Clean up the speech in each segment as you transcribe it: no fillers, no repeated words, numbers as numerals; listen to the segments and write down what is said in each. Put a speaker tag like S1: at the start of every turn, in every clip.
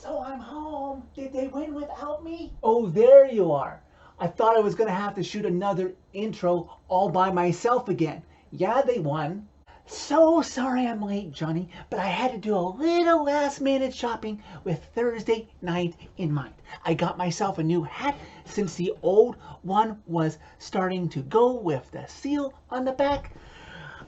S1: So I'm home. Did they win without me?
S2: Oh, there you are. I thought I was going to have to shoot another intro all by myself again. Yeah, they won. So sorry I'm late, Johnny, but I had to do a little last minute shopping with Thursday night in mind. I got myself a new hat since the old one was starting to go with the seal on the back.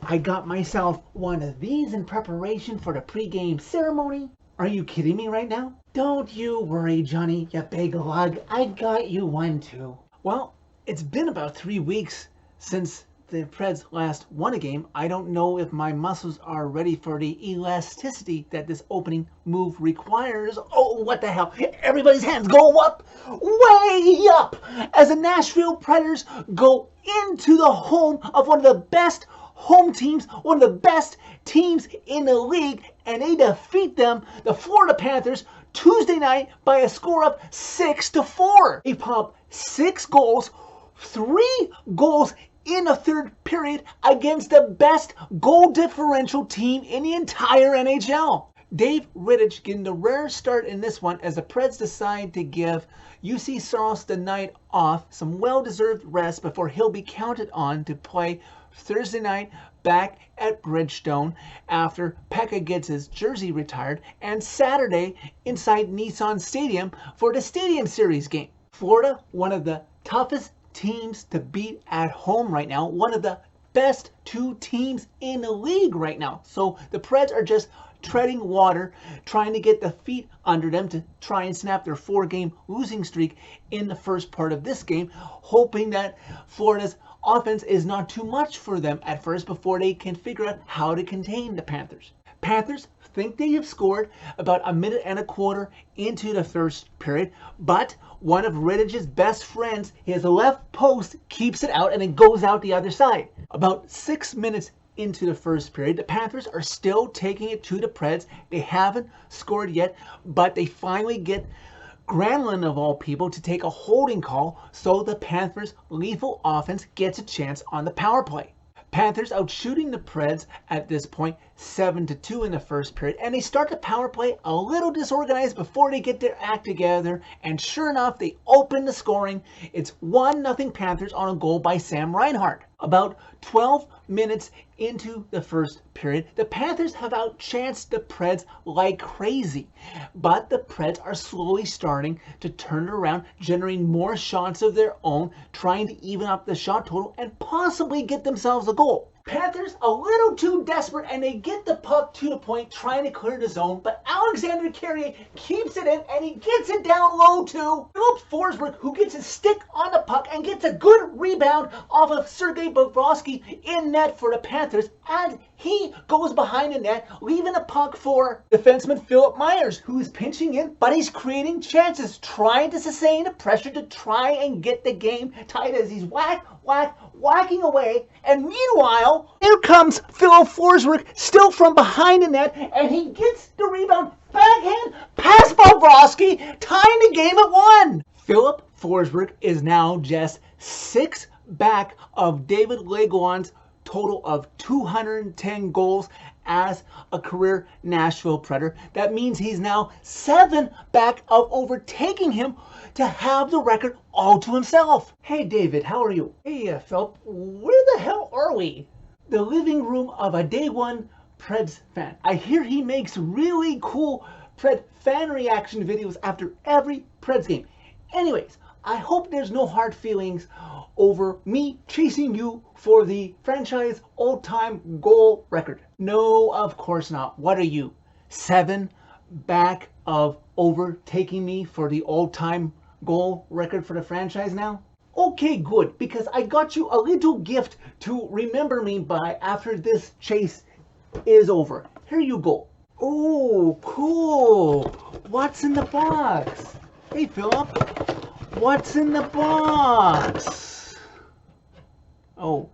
S2: I got myself one of these in preparation for the pregame ceremony. Are you kidding me right now? Don't you worry, Johnny, you big lug. I got you one too. Well, it's been about 3 weeks since the Preds last won a game. I don't know if my muscles are ready for the elasticity that this opening move requires. Oh, what the hell? Everybody's hands go up, way up, as the Nashville Predators go into the home of one of the best home teams, one of the best teams in the league, and they defeat them, the Florida Panthers, Tuesday night by a score of 6-4. They pumped 6 goals, 3 goals in the third period against the best goal differential team in the entire NHL. Dave Rittich getting the rare start in this one as the Preds decide to give UC Saros the night off, some well-deserved rest before he'll be counted on to play Thursday night back at Bridgestone after Pekka gets his jersey retired, and Saturday inside Nissan Stadium for the Stadium Series game. Florida, one of the toughest teams to beat at home right now, one of the best 2 teams in the league right now. So the Preds are just treading water, trying to get the feet under them to try and snap their 4-game losing streak in the first part of this game, hoping that Florida's offense is not too much for them at first before they can figure out how to contain the Panthers. Panthers think they have scored about a minute and a quarter into the first period, but one of Rittich's best friends, his left post, keeps it out and it goes out the other side. About 6 minutes into the first period, the Panthers are still taking it to the Preds. They haven't scored yet, but they finally get Granlund, of all people, to take a holding call, so the Panthers' lethal offense gets a chance on the power play. Panthers out shooting the Preds at this point 7-2 in the first period, and they start the power play a little disorganized before they get their act together, and sure enough, they open the scoring. It's 1-0 Panthers on a goal by Sam Reinhart. About 12 minutes into the first period, the Panthers have outchanced the Preds like crazy, but the Preds are slowly starting to turn it around, generating more shots of their own, trying to even up the shot total and possibly get themselves a goal. Panthers a little too desperate, and they get the puck to the point trying to clear the zone, but Alexander Carrier keeps it in and he gets it down low to Filip Forsberg, who gets his stick on the puck and gets a good rebound off of Sergei Bobrovsky in net for the Panthers, and he goes behind the net, leaving the puck for defenseman Philip Myers, who's pinching in, but he's creating chances, trying to sustain the pressure to try and get the game tight as he's whacking away. And meanwhile, here comes Philip Forsberg, still from behind the net, and he gets the rebound, backhand, past Bobrovsky, tying the game at 1. Philip Forsberg is now just 6 back of David Legwand's total of 210 goals as a career Nashville Predator. That means he's now 7 back of overtaking him to have the record all to himself. Hey David, how are you? Hey Philip, where the hell are we? The living room of a day one Preds fan. I hear he makes really cool Pred fan reaction videos after every Preds game. Anyways, I hope there's no hard feelings over me chasing you for the franchise all-time goal record. No, of course not. What are you, 7 back of overtaking me for the all-time goal record for the franchise now? Okay, good, because I got you a little gift to remember me by after this chase is over. Here you go. Oh, cool. What's in the box? Hey, Philip. What's in the box? Oh,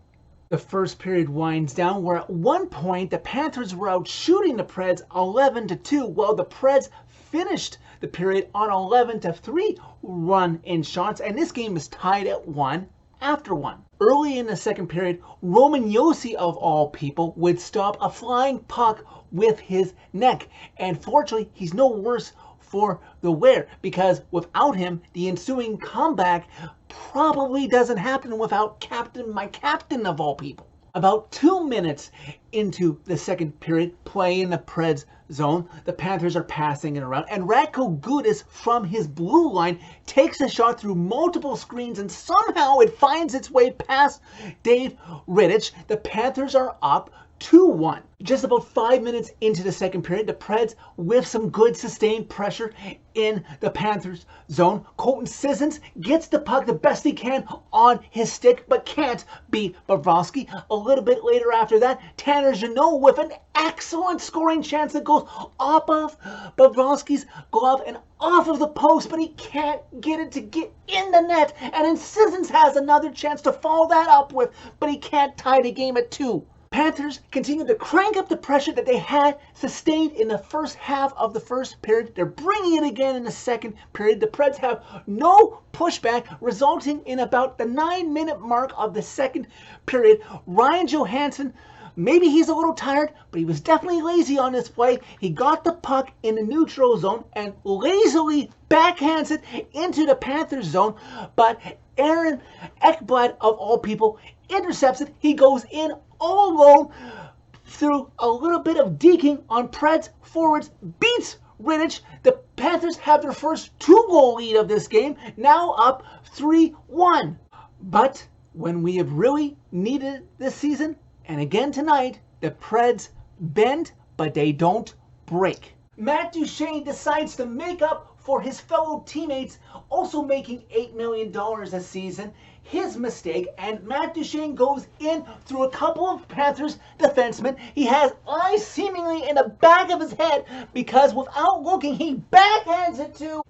S2: the first period winds down, where at one point the Panthers were out shooting the Preds 11-2, while the Preds finished the period on 11-3 run in shots, and this game is tied at 1 after 1. Early in the second period, Roman Josi, of all people, would stop a flying puck with his neck, and fortunately he's no worse for the wear, because without him, the ensuing comeback probably doesn't happen without my captain of all people. About 2 minutes into the second period, play in the Preds zone, the Panthers are passing it around, and Radko Gudas from his blue line takes a shot through multiple screens, and somehow it finds its way past Dave Rittich. The Panthers are up 2-1. Just about 5 minutes into the second period, the Preds, with some good sustained pressure in the Panthers zone, Colton Sissons gets the puck the best he can on his stick, but can't beat Bobrovsky. A little bit later after that, Tanner Jeannot with an excellent scoring chance that goes off of Bobrovsky's glove and off of the post, but he can't get it to get in the net. And then Sissons has another chance to follow that up with, but he can't tie the game at 2. Panthers continue to crank up the pressure that they had sustained in the first half of the first period. They're bringing it again in the second period. The Preds have no pushback, resulting in about the 9-minute mark of the second period. Ryan Johansson, maybe he's a little tired, but he was definitely lazy on this play. He got the puck in the neutral zone and lazily backhands it into the Panthers zone, but Aaron Ekblad, of all people, intercepts it. He goes in all alone through a little bit of deking on Preds forwards, beats Rittich. The Panthers have their first 2-goal lead of this game, now up 3-1. But when we have really needed it this season, and again tonight, the Preds bend, but they don't break. Matt Duchene decides to make up for his fellow teammates, also making $8 million a season, his mistake, and Matt Duchene goes in through a couple of Panthers defensemen. He has eyes seemingly in the back of his head because without looking, he backhands it to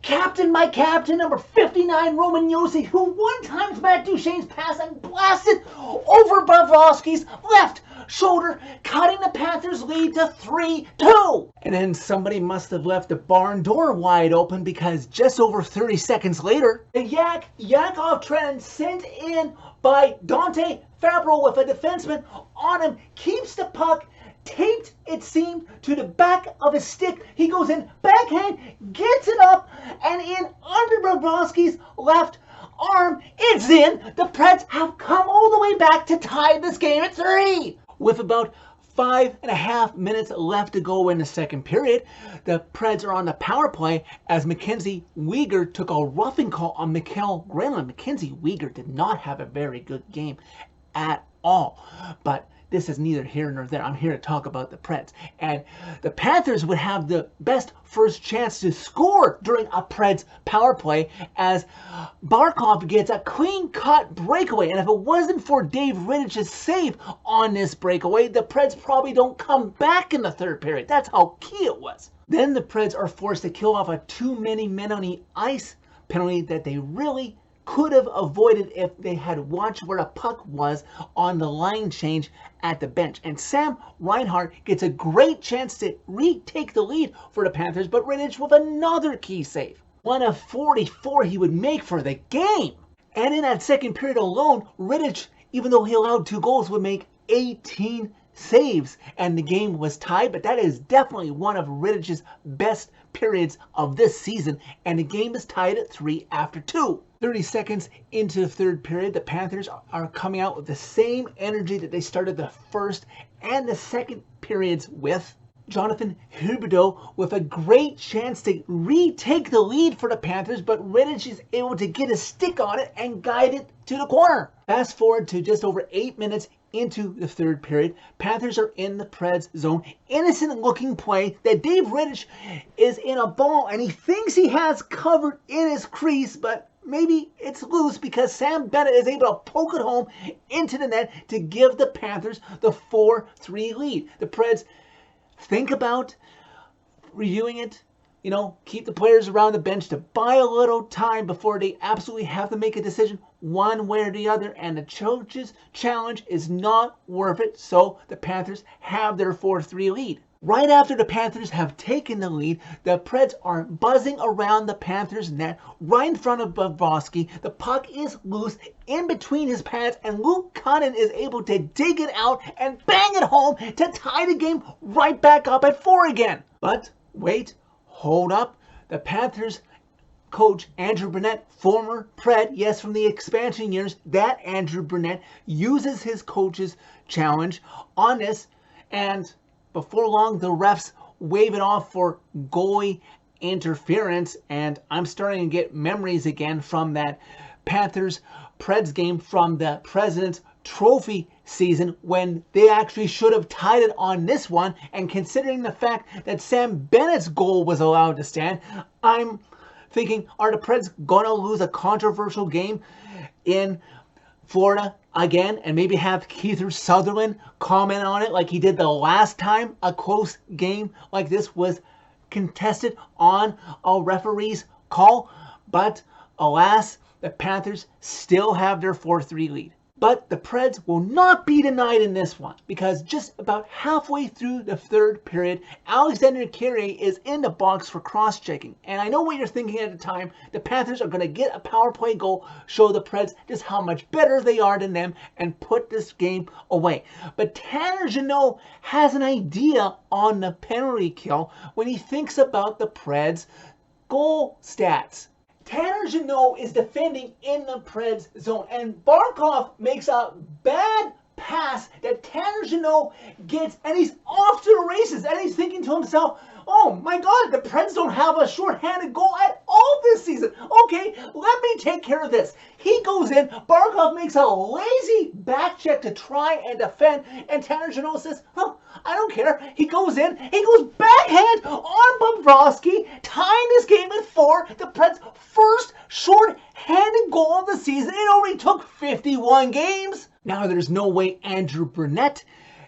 S2: my captain, number 59, Roman Josi, who one-times Matt Duchene's pass and blasted over Bobrovsky's left shoulder, cutting the Panthers' lead to 3-2. And then somebody must have left the barn door wide open, because just over 30 seconds later, the Yakov trend sent in by Dante Fabro with a defenseman on him keeps the puck taped, it seemed, to the back of his stick. He goes in, backhand, gets it up, and in under Bobrovsky's left arm, it's in. The Preds have come all the way back to tie this game at 3. With about 5.5 minutes left to go in the second period, the Preds are on the power play as Mackenzie Weegar took a roughing call on Mikael Granlund. Mackenzie Weegar did not have a very good game at all, but this is neither here nor there. I'm here to talk about the Preds. And the Panthers would have the best first chance to score during a Preds power play as Barkov gets a clean-cut breakaway. And if it wasn't for Dave Rittich's save on this breakaway, the Preds probably don't come back in the third period. That's how key it was. Then the Preds are forced to kill off a too many men on the ice penalty that they really could have avoided if they had watched where the puck was on the line change at the bench. And Sam Reinhart gets a great chance to retake the lead for the Panthers, but Rittich with another key save. One of 44 he would make for the game. And in that second period alone, Rittich, even though he allowed 2 goals, would make 18 saves, and the game was tied. But that is definitely one of Rittich's best periods of this season, and the game is tied at 3 after 2. 30 seconds into the third period, the Panthers are coming out with the same energy that they started the first and the second periods with. Jonathan Huberdeau with a great chance to retake the lead for the Panthers, but Rittich is able to get a stick on it and guide it to the corner. Fast forward to just over 8 minutes into the third period. Panthers are in the Preds zone. Innocent looking play that Dave Rittich is in a ball and he thinks he has covered in his crease, but maybe it's loose because Sam Bennett is able to poke it home into the net to give the Panthers the 4-3 lead. The Preds think about reviewing it, keep the players around the bench to buy a little time before they absolutely have to make a decision one way or the other, and the coach's challenge is not worth it, so the Panthers have their 4-3 lead. Right after the Panthers have taken the lead, the Preds are buzzing around the Panthers' net right in front of Bobrovsky. The puck is loose in between his pads, and Luke Cunnin is able to dig it out and bang it home to tie the game right back up at 4 again. But wait, hold up. The Panthers coach Andrew Brunette, former Pred, yes, from the expansion years, that Andrew Brunette uses his coach's challenge on this, and before long the refs wave it off for goalie interference, and I'm starting to get memories again from that Panthers Preds game from the President's Trophy season when they actually should have tied it on this one, and considering the fact that Sam Bennett's goal was allowed to stand, I'm thinking, are the Preds gonna lose a controversial game in Florida again and maybe have Keith Sutherland comment on it like he did the last time a close game like this was contested on a referee's call? But alas, the Panthers still have their 4-3 lead. But the Preds will not be denied in this one, because just about halfway through the third period, Alexander Carrier is in the box for cross-checking. And I know what you're thinking at the time. The Panthers are going to get a power play goal, show the Preds just how much better they are than them, and put this game away. But Tanner Jeannot has an idea on the penalty kill when he thinks about the Preds' goal stats. Tanner Jeannot is defending in the Preds zone, and Barkov makes a bad pass that Tanner Jeannot gets, and he's off to the races, and he's thinking to himself, oh my God, the Preds don't have a shorthanded goal at all this season. Okay, let me take care of this. He goes in, Barkov makes a lazy back check to try and defend, and Tanner Jeannot says, oh, I don't care. He goes in, he goes backhand on Bobrovsky, tying this game at 4, the Preds' first short-handed goal of the season. It only took 51 games. Now there's no way Andrew Brunette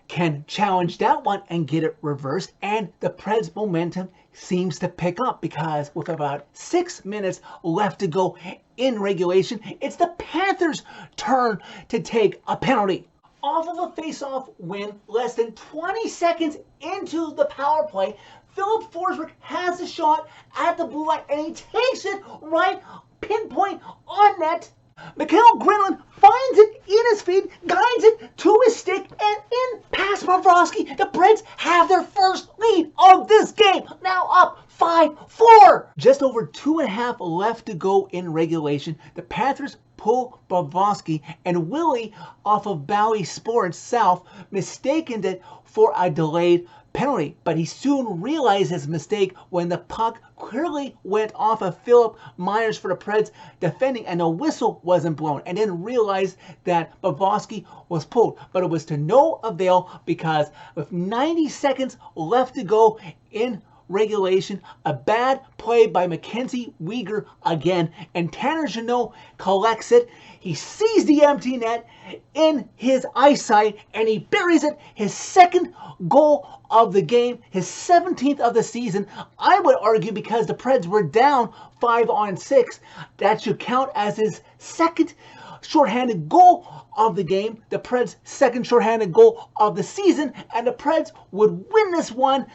S2: can challenge that one and get it reversed, and the Preds' momentum seems to pick up, because with about 6 minutes left to go in regulation, it's the Panthers' turn to take a penalty. Off of a face-off win, less than 20 seconds into the power play, Philip Forsberg has a shot at the blue line, and he takes it right pinpoint on net. Mikael Granlund finds it in his feet, guides it to his stick, and in past Bobrovsky, the Preds have their first lead of this game, now up 5-4. Just over 2.5 left to go in regulation. The Panthers pull Bobrovsky, and Willie off of Bally Sports South mistaken it for a delayed penalty, but he soon realized his mistake when the puck clearly went off of Philip Myers for the Preds defending, and a whistle wasn't blown, and then realized that Bobrovsky was pulled. But it was to no avail, because with 90 seconds left to go in regulation, a bad play by Mackenzie Weegar again, and Tanner Jeannot collects it. He sees the empty net in his eyesight, and he buries it. His second goal of the game, his 17th of the season. I would argue, because the Preds were down 5-on-6, that should count as his second shorthanded goal of the game, the Preds' second shorthanded goal of the season, and the Preds would win this one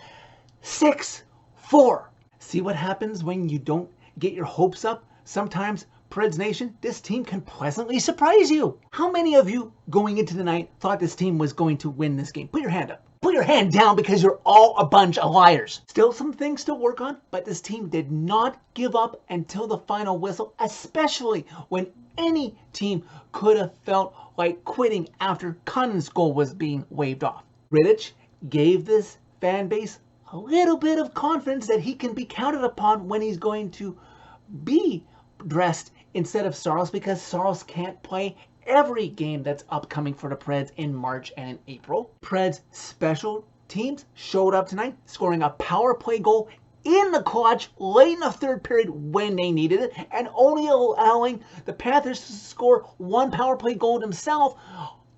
S2: 6-4. See what happens when you don't get your hopes up? Sometimes, Preds Nation, this team can pleasantly surprise you. How many of you going into the night thought this team was going to win this game? Put your hand up. Put your hand down, because you're all a bunch of liars. Still some things to work on, but this team did not give up until the final whistle, especially when any team could have felt like quitting after Cunning's goal was being waved off. Rittich gave this fan base a little bit of confidence that he can be counted upon when he's going to be dressed instead of Saros, because Saros can't play every game that's upcoming for the Preds in March and in April. Preds special teams showed up tonight, scoring a power play goal in the clutch late in the third period when they needed it, and only allowing the Panthers to score one power play goal themselves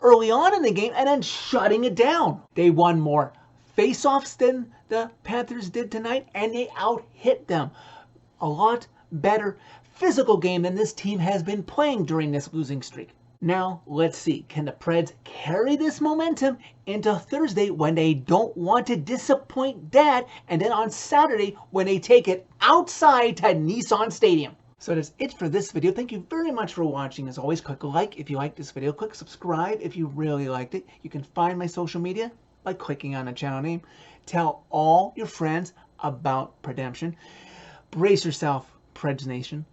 S2: early on in the game and then shutting it down. They won more face-offs than the Panthers did tonight, and they out-hit them. A lot better physical game than this team has been playing during this losing streak. Now, let's see, can the Preds carry this momentum into Thursday when they don't want to disappoint Dad, and then on Saturday when they take it outside to Nissan Stadium? So that's it for this video. Thank you very much for watching. As always, click like if you liked this video. Click subscribe if you really liked it. You can find my social media by clicking on the channel name. Tell all your friends about Predemption. Brace yourself, Preds Nation.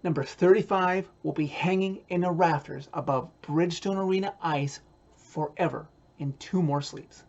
S2: Number 35 will be hanging in the rafters above Bridgestone Arena ice forever in 2 more sleeps.